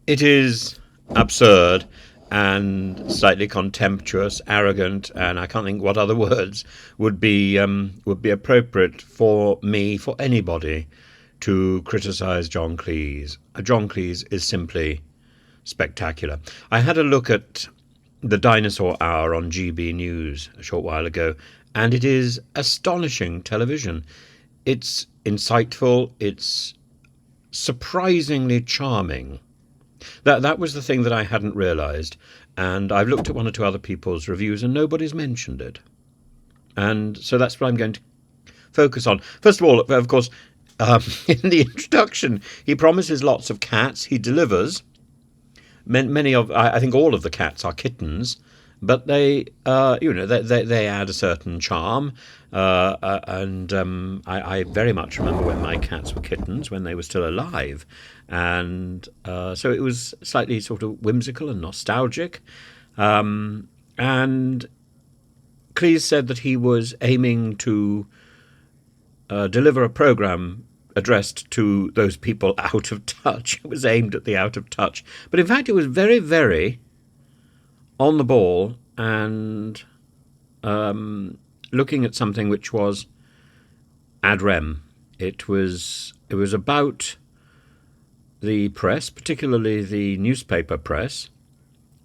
It is absurd and slightly contemptuous, arrogant, and I can't think what other words would be appropriate for me, for anybody, to criticise John Cleese. John Cleese is simply spectacular. I had a look at the Dinosaur Hour on GB News a short while ago, and it is astonishing television. It's insightful, it's surprisingly charming. That was the thing that I hadn't realised, and I've looked at one or two other people's reviews, and nobody's mentioned it. And so that's what I'm going to focus on. First of all, of course, in the introduction, he promises lots of cats. He delivers. Many of, I think, all of the cats are kittens, but they add a certain charm. And I very much remember when my cats were kittens, when they were still alive, and so it was slightly sort of whimsical and nostalgic. And Cleese said that he was aiming to deliver a program addressed to those people out of touch. It was aimed at the out of touch. But in fact, it was very, very on the ball and looking at something which was ad rem. It was about the press, particularly the newspaper press,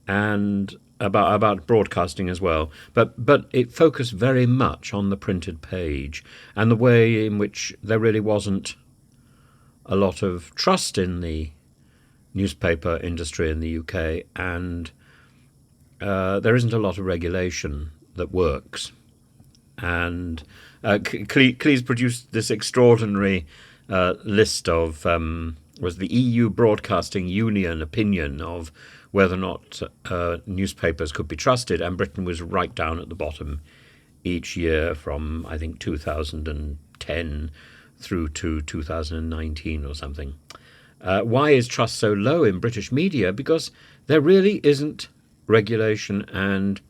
and about broadcasting as well. But it focused very much on the printed page and the way in which there really wasn't a lot of trust in the newspaper industry in the UK, and there isn't a lot of regulation that works. And Cleese produced this extraordinary list of was the EU Broadcasting Union opinion of whether or not newspapers could be trusted, and Britain was right down at the bottom each year from, I think, 2010 through to 2019 or something. Why is trust so low in British media? Because there really isn't regulation, and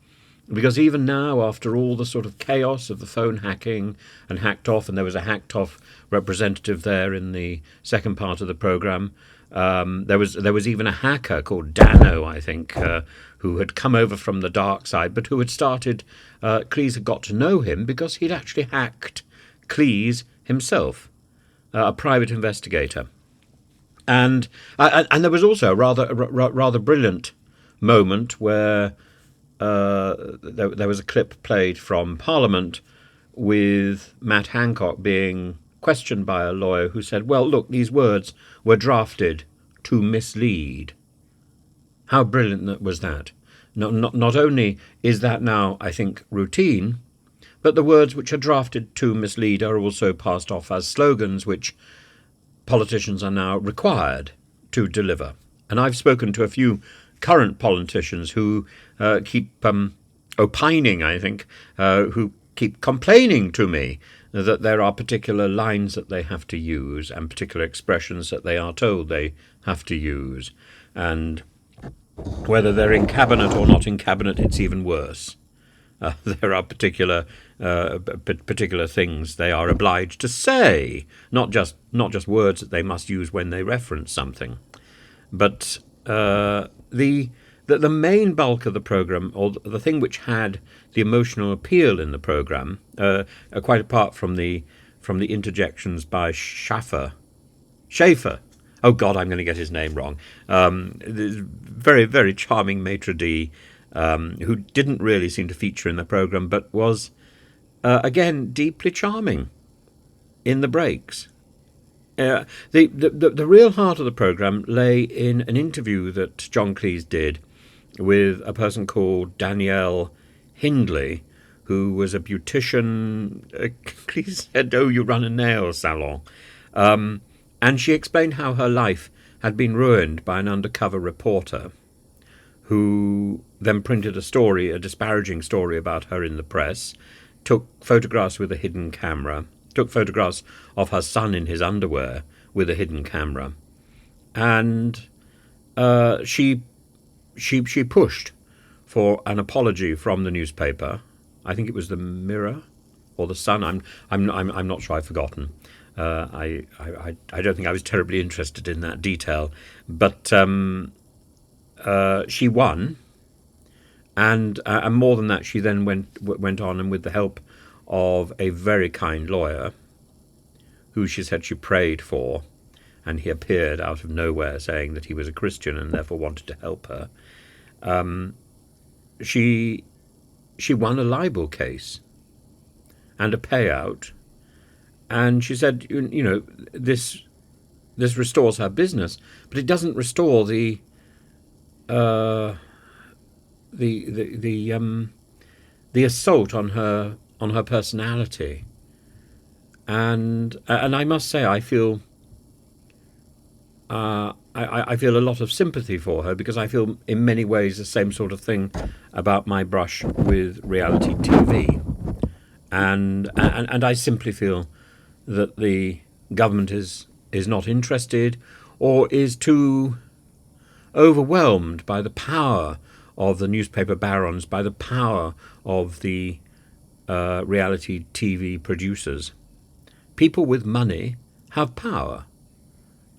because even now, after all the sort of chaos of the phone hacking and Hacked Off, and there was a Hacked Off representative there in the second part of the programme, there was even a hacker called Dano, I think, who had come over from the dark side, but who had started. Cleese had got to know him because he'd actually hacked Cleese himself, a private investigator, and there was also a rather brilliant moment where there was a clip played from Parliament with Matt Hancock being questioned by a lawyer who said, "Well, look, these words were drafted to mislead." How brilliant was that? Not only is that now, I think, routine, but the words which are drafted to mislead are also passed off as slogans which politicians are now required to deliver. And I've spoken to a few current politicians who keep opining, I think, who keep complaining to me that there are particular lines that they have to use and particular expressions that they are told they have to use. And whether they're in cabinet or not in cabinet, it's even worse. There are particular things they are obliged to say, not just words that they must use when they reference something. But the main bulk of the programme, or the thing which had the emotional appeal in the programme, quite apart from the interjections by Schaefer. Oh God, I'm going to get his name wrong. Very, very charming maitre d', who didn't really seem to feature in the programme, but was again deeply charming in the breaks. The real heart of the programme lay in an interview that John Cleese did with a person called Danielle Hindley, who was a beautician. Cleese said, "Oh, you run a nail salon." And she explained how her life had been ruined by an undercover reporter who then printed a disparaging story about her in the press, took photographs with a hidden camera, took photographs of her son in his underwear with a hidden camera, and she pushed for an apology from the newspaper. I think it was the Mirror or the Sun. I'm not sure. I've forgotten. I don't think I was terribly interested in that detail, but she won, and more than that, she then went on, and with the help of a very kind lawyer, who she said she prayed for, and he appeared out of nowhere saying that he was a Christian and therefore wanted to help her. She won a libel case and a payout, and she said, this restores her business, but it doesn't restore the assault on her personality. And I must say, I feel I feel a lot of sympathy for her, because I feel in many ways the same sort of thing about my brush with reality TV, and I simply feel that the government is not interested, or is too overwhelmed by the power of the newspaper barons, by the power of the reality TV producers. People with money have power,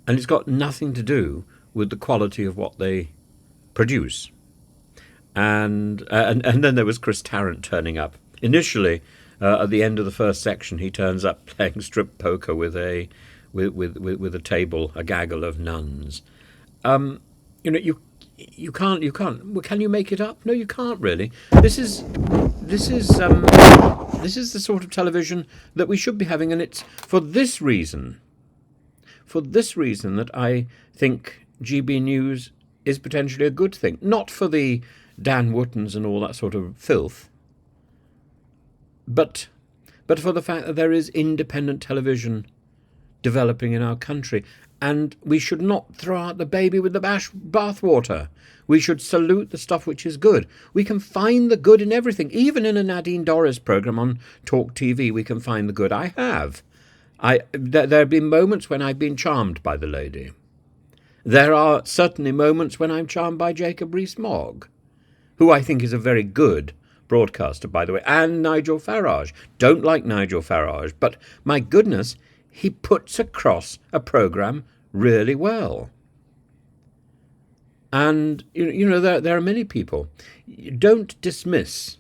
and it's got nothing to do with the quality of what they produce. And then there was Chris Tarrant turning up. Initially, at the end of the first section, he turns up playing strip poker with a table, a gaggle of nuns. You can't. Well, can you make it up? No, you can't really. This is the sort of television that we should be having, and it's for this reason that I think GB News is potentially a good thing. Not for the Dan Wootons and all that sort of filth, but for the fact that there is independent television developing in our country. And we should not throw out the baby with the bathwater. We should salute the stuff which is good. We can find the good in everything. Even in a Nadine Dorries programme on Talk TV, we can find the good. I have. There have been moments when I've been charmed by the lady. There are certainly moments when I'm charmed by Jacob Rees-Mogg, who I think is a very good broadcaster, by the way, and Nigel Farage. Don't like Nigel Farage, but my goodness, he puts across a programme really well. And, there are many people. Don't dismiss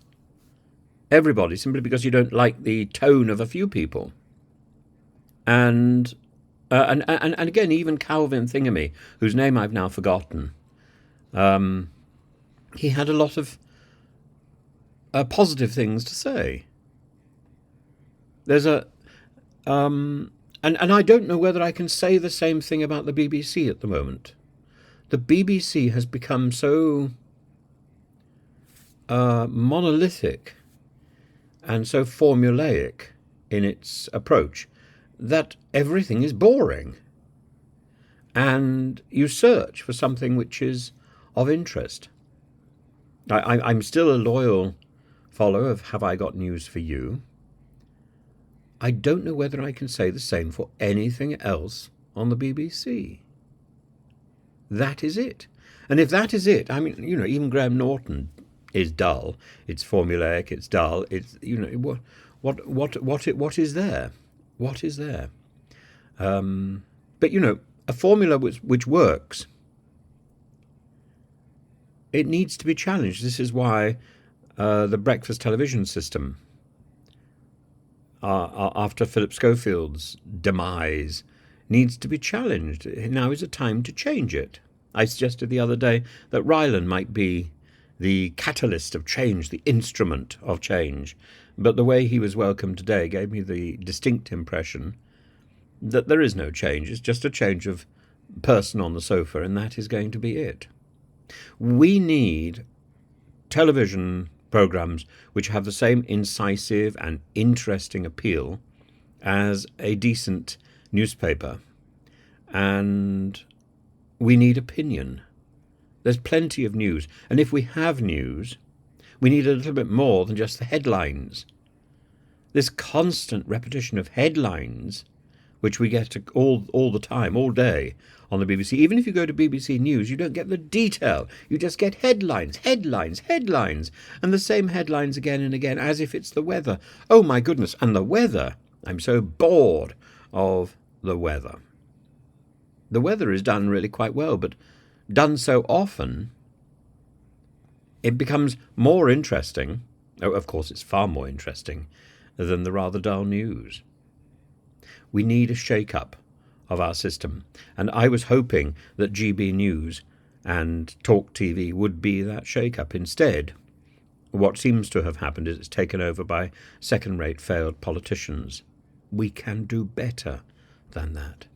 everybody simply because you don't like the tone of a few people. And again, even Calvin Thingamy, whose name I've now forgotten, he had a lot of positive things to say. There's a... And I don't know whether I can say the same thing about the BBC at the moment. The BBC has become so monolithic and so formulaic in its approach that everything is boring. And you search for something which is of interest. I'm still a loyal follower of Have I Got News for You. I don't know whether I can say the same for anything else on the BBC. That is it. And if that is it, I mean, even Graham Norton is dull. It's formulaic. It's dull. It's, what is there? What is there? But a formula which works, it needs to be challenged. This is why the breakfast television system, after Philip Schofield's demise, needs to be challenged. Now is a time to change it. I suggested the other day that Ryland might be the catalyst of change, the instrument of change. But the way he was welcomed today gave me the distinct impression that there is no change. It's just a change of person on the sofa, and that is going to be it. We need television programmes which have the same incisive and interesting appeal as a decent newspaper. And we need opinion. There's plenty of news. And if we have news, we need a little bit more than just the headlines. This constant repetition of headlines, which we get all the time, all day on the BBC. Even if you go to BBC News, you don't get the detail. You just get headlines, headlines, headlines, and the same headlines again and again, as if it's the weather. Oh, my goodness. And the weather. I'm so bored of the weather. The weather is done really quite well, but done so often it becomes more interesting. Oh, of course, it's far more interesting than the rather dull news. We need a shake-up of our system, and I was hoping that GB News and Talk TV would be that shake-up. Instead, what seems to have happened is it's taken over by second-rate failed politicians. We can do better than that.